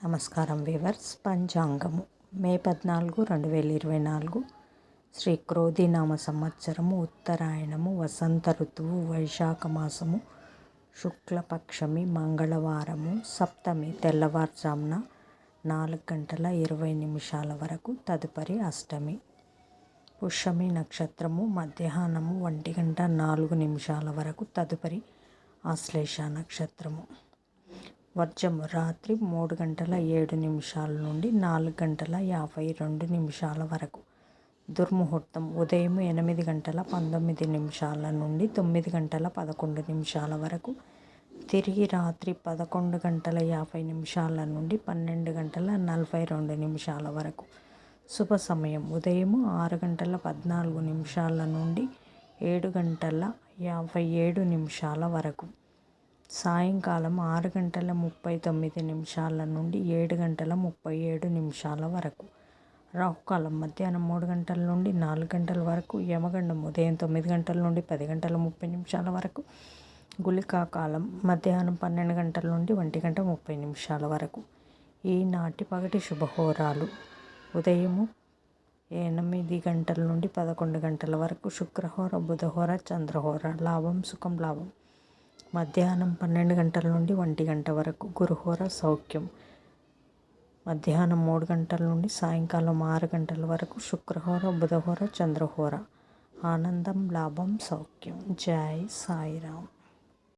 నమస్కారం వీవర్స్. పంచాంగము మే 14, 2024 శ్రీ క్రోధినామ సంవత్సరము, ఉత్తరాయణము, వసంత ఋతువు, వైశాఖ మాసము, శుక్లపక్షమి, మంగళవారము, సప్తమి తెల్లవారుజామున 4:20 వరకు, తదుపరి అష్టమి. పుష్యమి నక్షత్రము మధ్యాహ్నము 1:04 వరకు, తదుపరి ఆశ్లేష నక్షత్రము. వర్జము రాత్రి 3:07 నుండి 4:52 వరకు. దుర్ముహూర్తం ఉదయం 8:19 నుండి 9:11 వరకు. తిరిగి రాత్రి 11:50 నుండి 12:42 వరకు. శుభ సమయం ఉదయం 6:14 నుండి 7:57 వరకు. సాయంకాలం 6:39 నుండి 7:37 వరకు. రాహుకాలం మధ్యాహ్నం 3 గంటల నుండి 4 గంటల వరకు. యమగండం ఉదయం 9 గంటల నుండి 10:30 వరకు. గుళికా కాలం మధ్యాహ్నం 12 గంటల నుండి 1:30 వరకు. ఈనాటి పగటి శుభహోరాలు: ఉదయం 8 గంటల నుండి 11 గంటల వరకు. శుక్రహోర, బుధహోర, చంద్రహోర. లాభం సుఖం లాభం మధ్యాహ్నం 12 గంటల నుండి 1 గంట వరకు. గురుహోర సౌఖ్యం మధ్యాహ్నం 3 గంటల నుండి సాయంకాలం 6 గంటల వరకు. శుక్రహోర, బుధహోర, చంద్రహోర. ఆనందం, లాభం, సౌఖ్యం. జై సాయిరాం.